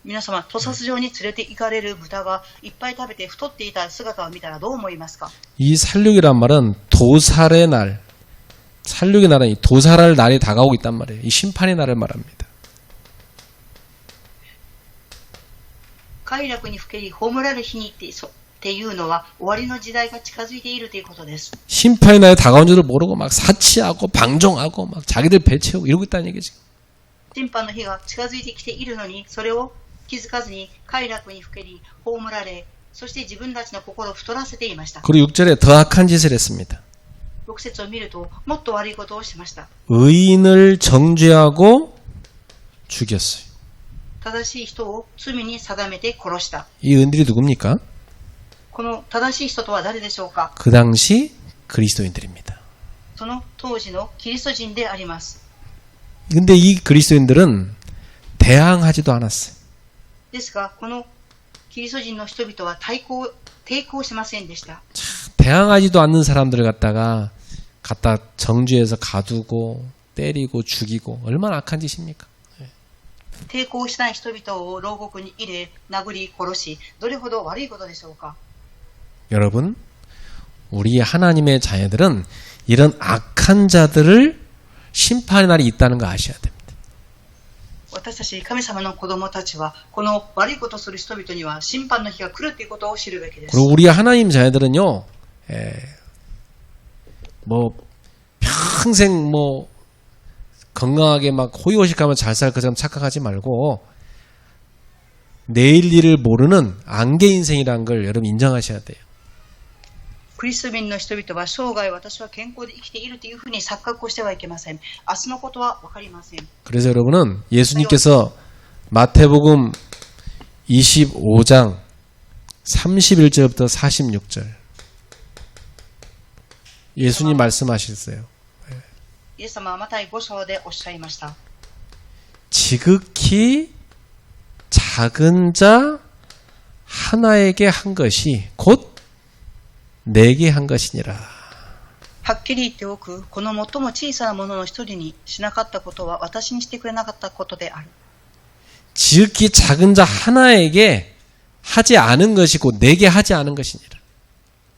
皆様、屠殺場に連れて行かれる豚がいっぱい食べて太っていた姿を見たらどう思いますか？ 이 살육이란 말은 도살의 날, 살육의 날은 이 도살할 날이 다가오고 있단 말이에요. 이 심판의 날을 말합니다. 快楽にふけり葬られる日にっていうのは終わりの時代が近づいているということです。 심판의 날이 다가온 줄을 모르고 막 사치하고 방종하고 막 자기들 배 채우고 이러고 있다는 얘기죠. 審判の日が近づいてきているのに、それを気づかずに快楽にふけり葬られ、そして自分たちの心を太らせていました。 그리고 6절에 더 악한 짓을 했습니다. 6節を見るともっと悪いことをしました。 의인을 정죄하고 죽였어요. 正しい人を罪に定めて殺した。 이 의인들이 누굽니까? この正しい人とは誰でしょうか？ 그 당시 그리스도인들입니다. その当時のキリスト人であります。 근데 이 그리스도인들은 대항하지도 않았어요. ですが、このキリスト人の人々は抵抗しませんでした。 대항하지도 않는 사람들을 갖다 정죄해서 가두고 때리고 죽이고 얼마나 악한 짓입니까? 抵抗しない人々を牢獄に入れ、殴り殺し、どれほど悪いことでしょうか？ 여러분, 우리 하나님의 자녀들은 이런 악한 자들을 심판의 날이 있다는 거 아셔야 됩니다. 私たち神様の子供たちは、この悪いことをする人々には審判の日が来るということを知るべきです。 그리고 우리 하나님 자녀들은요, 평생 건강하게 막 호의호식하면 잘 살 것처럼 착각하지 말고 내일 일을 모르는 안개 인생이라는 걸 여러분 인정하셔야 돼요. クリスト民の人々は生涯私は健康で生きているというふうに錯覚をしてはいけません。明日のことは分かりません。 그래서 여러분은 예수님께서 마태복음 25장 31절부터 46절 예수님 말씀하셨어요. イエス様はマタイ5章でおっしゃいました。 지극히 작은 자 하나에게 한 것이 곧 내게 한 것이니라. はっきり言っておく、この最も小さなものの一人にしなかったことは私にしてくれなかったことである。 지극히 작은 자 하나에게 하지 않은 것이 곧 내게 하지 않은 것이니라.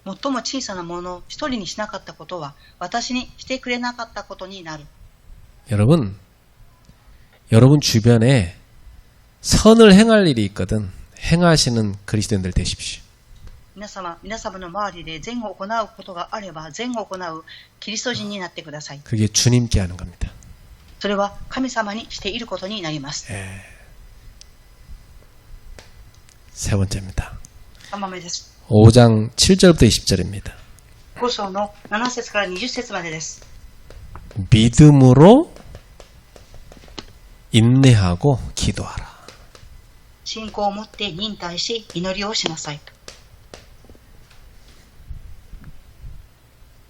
最も小さなもの一人にしなかったことは私にしてくれなかったことになる。 여러분 주변에 선을 행할 일이 있거든 행하시는 그리스도인들 되십시오. 皆様の周りで善を行うことがあれば善を行うキリスト人になってください。 그게 주님께 하는 겁니다. それは神様にしていることになります。 세 번째입니다. 3番目です。 5장 7절부터 20절입니다. 5章の7節から20節までです。 믿음으로 인내하고 기도하라. 信仰を持って忍耐し祈りをしなさい。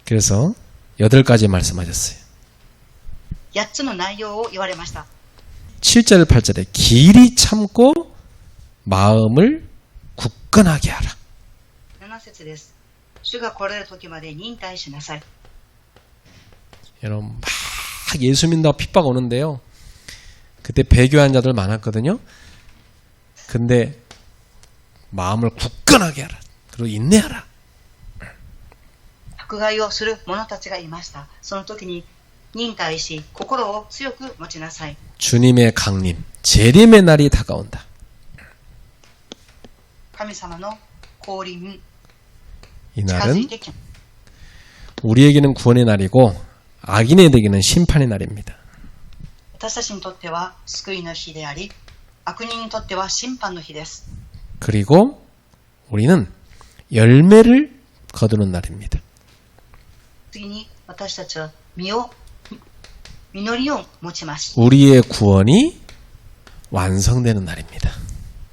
그래서 8가지 말씀하셨어요. 8つの内容を言われました。 7절 8절에 길이 참고 마음을 굳건하게 하라. 7節です。主が来られる時まで忍耐しなさい。 여러분 막 예수 믿는다고 핍박 오는데요. 그때 배교한 자들 많았거든요. 근데 마음을 굳건하게 하라. 그리고 인내하라. 迫害をする者たちがいました。その時に忍耐し心を強く持ちなさい。 주님의 강림, 재림의 날이 다가온다. 神様の降臨 이 近づ 날은 いてきます。 우리에게는 구원의 날이고 악인에게는 심판의 날입니다. 私たちにとっては救いの日であり、悪人にとっては審判の日です。 그리고 우리는 열매를 거두는 날입니다. 次に私たちは実りを持ちます。 우리의 구원이 완성되는 날입니다.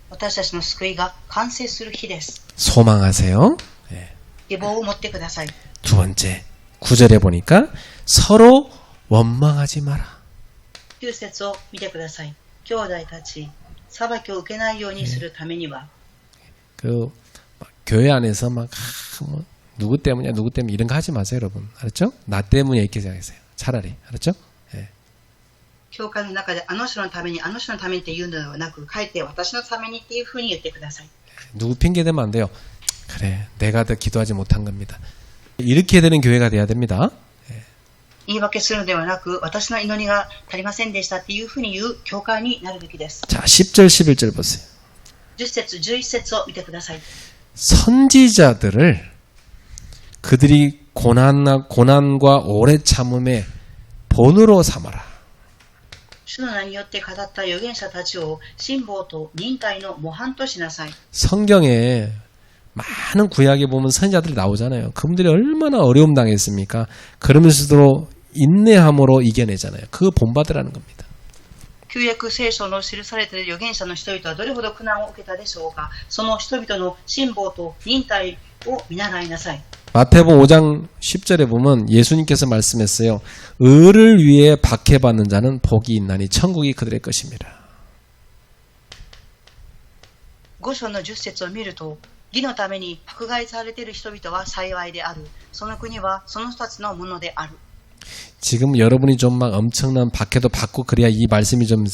私たちの救いが完成する日です。 소망하세요. 希望を持ってください。 두 번째, 9절에 보니까 서로 원망하지 마라. 9節を見てください。兄弟たち、裁きを受けないようにするためには、 교회 안에서 누구 때문이야, 누구 때문에 이런 거 하지 마세요, 여러분. 알았죠? 나 때문에 이렇게 생각하세요. 차라리. 알았죠? 教会の中であの人のために、あの人のためにって言うのではなく、かえって私のためにっていうふうに言ってください。 누구 핑계 대면 안 돼요. 그래, 내가 더 기도하지 못한 겁니다. 이렇게 되는 교회가 돼야 됩니다. 言い訳するのではなく、私の祈りが足りませんでしたっていうふうに言う教会になるべきです。 자, 10절, 11절 보세요. 10節、11節を見てください。 선지자들을 그들이 고난과 오래 참음의 본으로 삼아라. 主の名によって語った預言者たちを辛抱と忍耐の模範としなさい。 성경에 많은 구약에 보면 선지자들이 나오잖아요. 그분들이 얼마나 어려움 당했습니까? 그러면서도 인내함으로 이겨내잖아요. 그거 본받으라는 겁니다. 旧約聖書の記されている預言者の人々はどれほど苦難を受けたでしょうか。その人々の辛抱と忍耐を見習いなさい。 마태복음 5장 10절에 보면 예수님께서 말씀했어요. 의를 위해 박해받는 자는 복이 있나니 천국이 그들의 것입니다. 5章の10節を見ると、義のために迫害されている人々は幸いである。その国はその人たちのものである。 지금 여러분이 좀 막 엄청난 박해도 받고 그래야 이 말씀이 좀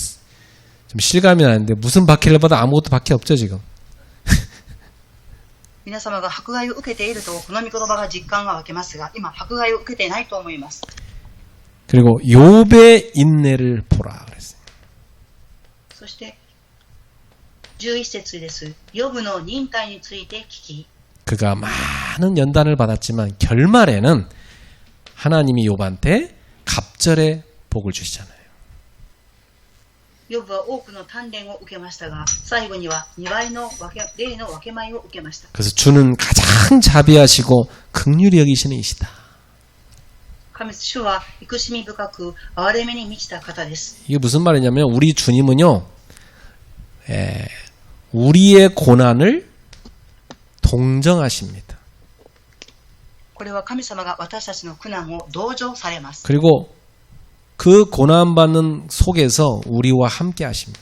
실감이 나는데 무슨 박해를 받아 아무것도 박해 없죠 지금. 皆様が迫害を受けているとこの御言葉が実感が湧けますが、今迫害を受けていないと思います。 그리고 욥의 인내를 보라 그랬어요. そして11節です。ヨブの忍耐について聞き、 그가 많은 연단을 받았지만 결말에는 하나님이 욥한테 갑절의 복을 주시잖아요. ヨブは多くの鍛錬を受けましたが、最後には2倍の霊の分け前を受けました。 그래서 주는 가장 자비하시고 긍휼히 여기시는 이시다. 神主は慈しみ深く憐れみに満ちた方です。 이게 무슨 말이냐면 우리 주님은요, 우리의 고난을 동정하십니다. これは神様が私たちの苦難を同情されます。 그리고 그 고난받는 속에서 우리와 함께 하십니다.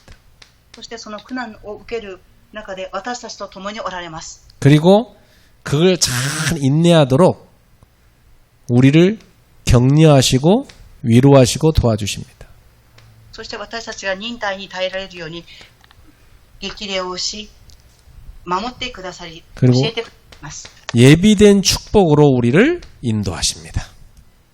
そしてその苦難を受ける中で私たちと共におられます。 그리고 그걸 잘 인내하도록 우리를 격려하시고 위로하시고 도와주십니다. そして私たちが忍耐に耐えられるように激励をし、守ってくださり、教えてくださいます。 예비된 축복으로 우리를 인도하십니다.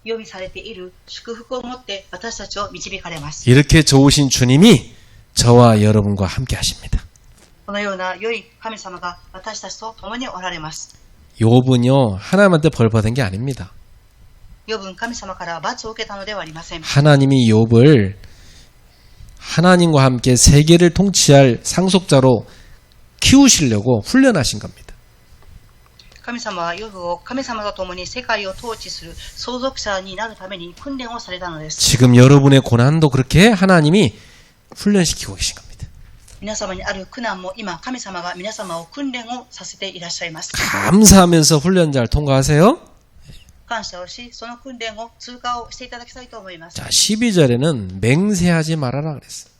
予備されている祝福を持って私たちを導かれます。 이렇게 좋으신 주님이 저와 여러분과 함께 하십니다. このような良い神様が私たちと共におられます。 욥은요, 하나님한테 벌 받은 게 아닙니다. ヨブ神様から罰を受けたのではありません。 하나님이 욥을 하나님과 함께 세계를 통치할 상속자로 키우시려고 훈련하신 겁니다. 神様はヨブを神様と共に世界を統治する相続者になるために訓練をされたのです。 지금 여러분의 고난도 그렇게 하나님이 훈련시키고 계신 겁니다. 皆様にある苦難も今神様が皆様を訓練をさせていらっしゃいます。 감사하면서 훈련 잘 통과하세요. 感謝をし、その訓練を通過をしていただきたいと思います。 자, 12절에는 맹세하지 말아라 그랬어요.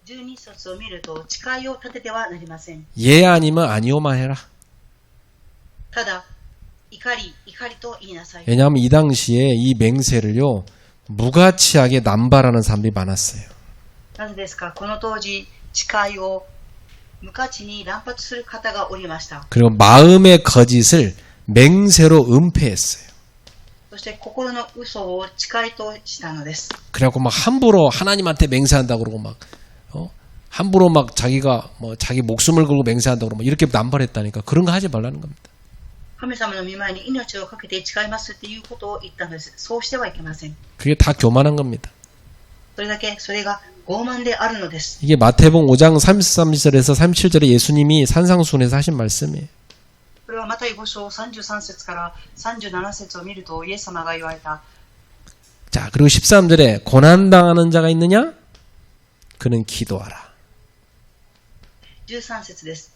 12節を見ると誓いを立ててはなりません。 예 아니면 아니오만 해라. ただ怒りと言いなさい。 왜냐하면 이 당시에 이 맹세를요, 무가치하게 남발하는 사람들이 많았어요. なぜですか。この当時誓いを無価値に乱発する方がおりました。 그리고 마음의 거짓을 맹세로 은폐했어요. そして心の嘘を誓いとしたのです。 그래갖고 막 함부로 하나님한테 맹세한다고 그러고 막, 함부로 막 자기가 자기 목숨을 걸고 맹세한다고 그러고 막 이렇게 남발했다니까. 그런 거 하지 말라는 겁니다. 神様の御前に命をかけて誓いますっていうことを言ったのです。そうしてはいけません。 그게 다 교만한 겁니다. それだけそれが傲慢であるのです。 이게 마태복음 5장 33절에서 37절에 예수님이 산상수훈에서 하신 말씀이에요. これはマタイ5章33節から37節を見るとイエス様が言われた。 자, 그리고 13절에 고난당하는 자가 있느냐? 그는 기도하라. 13節です。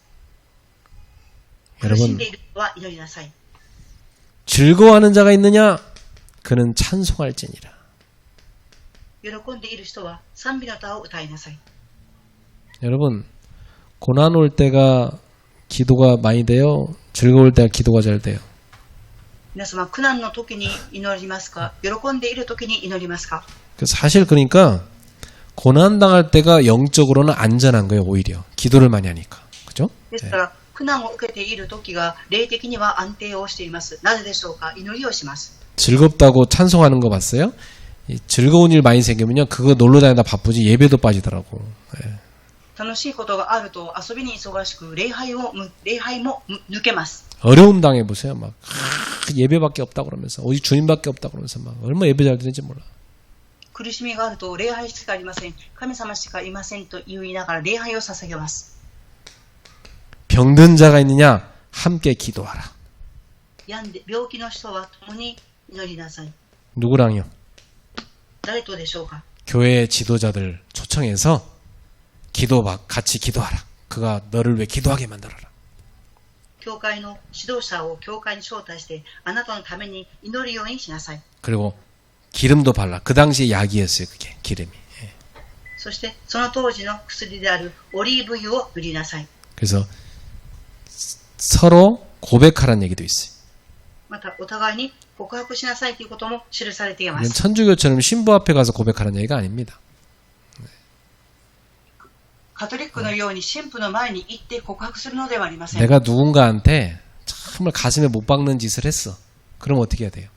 苦しん 여러분 でいる人は祈りなさい。 즐거워하는 자가 있느냐? 그는 찬송할지니라. 喜んでいる人は賛美の歌を歌いなさい。 여러분 고난 올 때가 기도가 많이 돼요? 즐거울 때가 기도가 잘 돼요? 皆様、苦難の時に祈りますか？喜んでいる時に祈りますか？ 사실 그러니까 고난 당할 때가 영적으로는 안전한 거예요. 오히려 기도를 많이 하니까. 그죠? ですから、苦難を受けている時が霊的には安定をしています。なぜでしょうか？祈りをします。 즐겁다고 찬송하는 거 봤어요? 이 즐거운 일 많이 생기면요. 그거 놀러 다니다 바쁘지 예배도 빠지더라고. 예. 楽しいことがあると遊びに忙しく礼拝も抜けます。 어려움 당해보세요. 막 예배밖에 없다 그러면서 어디 주님밖에 없다 그러면서 막 얼마나 예배 잘 드는지 몰라. 苦しみがあると礼拝しかありません。神様しかいませんと言いながら礼拝を捧げます。 병든 자가 있느냐? 함께 기도하라. 病気の人は共に祈りなさい。 누구랑요? 誰とでしょうか？ 교회 지도자들 초청해서 같이 기도하라. 그가 너를 위해 기도하게 만들어라. 教会の指導者を教会に招待してあなたのために祈るようにしなさい。 그리고 기름도 발라. 그 당시에 약이었어요. 그게 기름이. 예. そしてその当時の薬であるオリーブ油を塗りなさい。 그래서 서로 고백하라는 얘기도 있어요. またお互いに告白しなさいということも記されていま 이건 す。 천주교처럼 신부 앞에 가서 고백하라는 얘기가 아닙니다. カトリックのように神父の前に行って告白するのではありません。 내가 누군가한테 정말 가슴에 못 박는 짓을 했어. 그럼 어떻게 해야 돼요?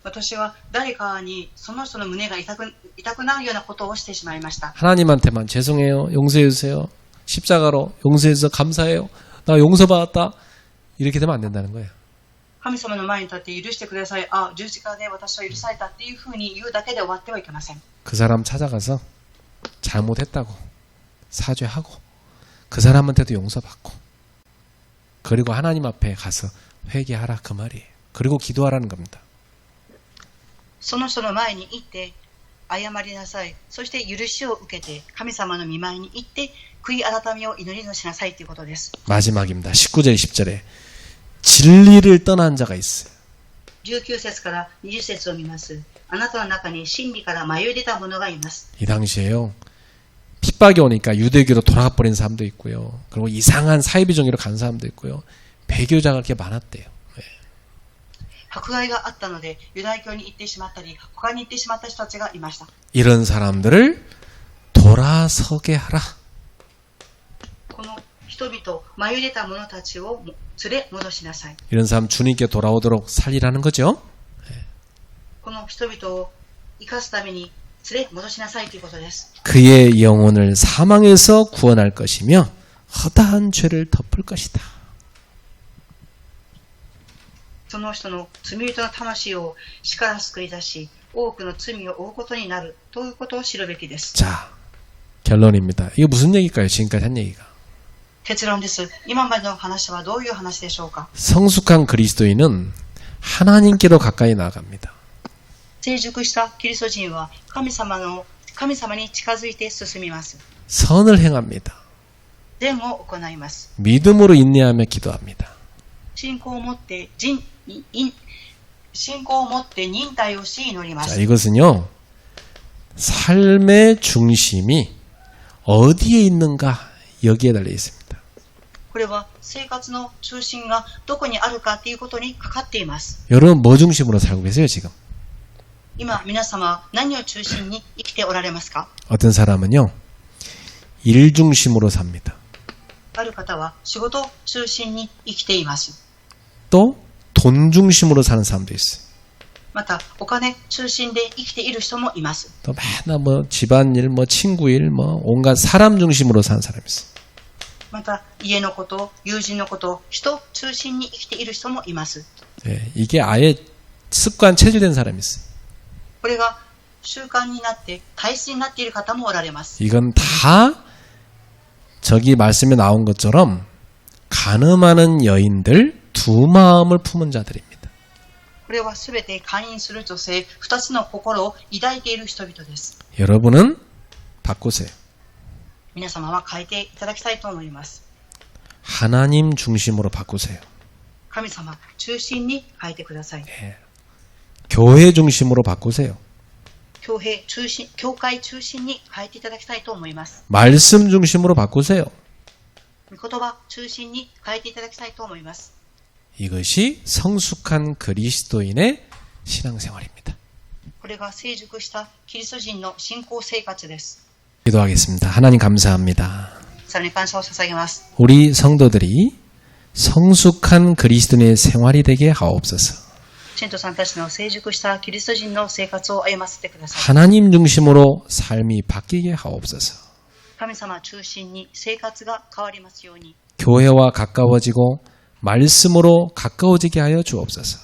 私は誰かにその人の胸が痛くなるようなことをしてしまいました。 하나님한테만 죄송해요. 용서해 주세요. 십자가로 용서해 주셔서 감사해요. 나 용서받았다. 이렇게 되면 안 된다는 거예요. 神様の前に立って許してください。あ、十字架で私は許されたっていうふうに言うだけで終わってはいけません。 그 사람 찾아가서 잘못했다고 사죄하고 그 사람한테도 용서받고 그리고 하나님 앞에 가서 회개하라 그 말이에요. 그리고 기도하라는 겁니다. その人の前に行って謝りなさい。そして許しを受けて神様の御前に行って悔い改めを祈りのしなさいということです。 마지막입니다. 19절 20절에 진리를 떠난 자가 있어요. 19節から20節を見ます。あなたの中に真理から迷い出た者がいます。 이 당시에요. 핍박이 오니까 유대교로 돌아가 버린 사람도 있고요. 그리고 이상한 사이비종교로 간 사람도 있고요. 배교자가 그렇게 많았대요. 迫害があったのでユダヤ教に行ってしまったり他に行ってしまった人たちがいました。 이런 사람들을 돌아서게 하라. この人々迷い出た者たちを連れ戻しなさい。 이런 사람 주님께 돌아오도록 살리라는 거죠. この人々を生かすために連れ戻しなさいということです。 그의 영혼을 사망에서 구원할 것이며 허다한 죄를 덮을 것이다. その人の罪人の魂を死から救い出し、多くの罪を負うことになるということを知るべきです。 자, 결론입니다. 이게 무슨 얘기일까요? 지금까지 한 얘기가. 結論です。今までの話はどういう話でしょうか。 성숙한 그리스도인은 하나님께로 가까이 나아갑니다. 成熟したキリスト人は神様に近づいて進みます。 선을 행합니다. 善を行います。 믿음으로 인내하며 기도합니다. 信仰を持って忍耐をし祈りま 자, す。 이것은요. 삶의 중심이 어디에 있는가 여기에 달려 있습니다. これは生活の中心がどこにあるかということにかかっています。 여러분 뭐 중심으로 살고 계세요 지금? 今皆様は何を中心に生きておられますか？ 어떤 사람은요. 일 중심으로 삽니다. ある方は仕事を中心に生きています。 또 돈 중심으로 사는 사람도 있어요. またお金中心で生きている人もいます。 또 맨날 뭐 집안일, 뭐 친구일, 뭐 온갖 사람 중심으로 사는 사람이 있어요. また家のこと、友人のこと、人中心に生きている人もいます。 예, 이게 아예 습관 체질된 사람이 있어요. これが習慣になって体質になっている方もおられます。 이건 다 저기 말씀에 나온 것처럼 간음하는 여인들 두 마음을 품은 자들입니다. これはすべて会員する女性2つの心を抱いている人々です。 여러분은 바꾸세요. 皆様は変えていただきたいと思います。 하나님 중심으로 바꾸세요. 神様中心に変えてください。 교회 중심으로 바꾸세요. 教会中心に変えていただきたいと思います。 말씀 중심으로 바꾸세요. 御言葉中心に変えていただきたいと思います。 이것이 성숙한 그리스도인의 신앙생활입니다. これが成熟したキリスト人の信仰生活です。 기도하겠습니다. 하나님 감사합니다. さらに感謝を捧げます。 우리 성도들이 성숙한 그리스도인의 생활이 되게 하옵소서. 信徒さんたちの成熟したキリスト人の生活を歩ませてください。 하나님 중심으로 삶이 바뀌게 하옵소서. 神様中心に生活が変わりますように、 교회와 가까워지고 말씀으로 가까워지게 하여 주옵소서.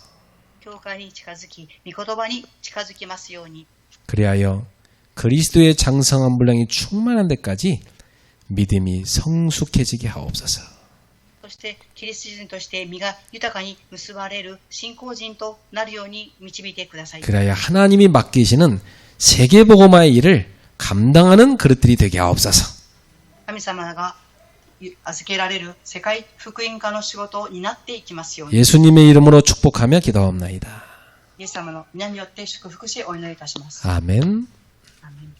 教会に近づき、御言葉に近づきますように、 그리하여 그리스도의 장성한 분량이 충만한 데까지 믿음이 성숙해지게 하옵소서. そしてキリスト人として身が豊かに結ばれる信仰人となるように導いてください。 그리하여 하나님이 맡기시는 세계복음화의 일을 감당하는 그릇들이 되게 하옵소서. 神様が預けられる世界福音化の仕事を担っていきますように、 예수님의 이름으로 축복하며 기도합나이다. イエス様の皆によって祝福しお祈りいたします。 아멘. アーメン。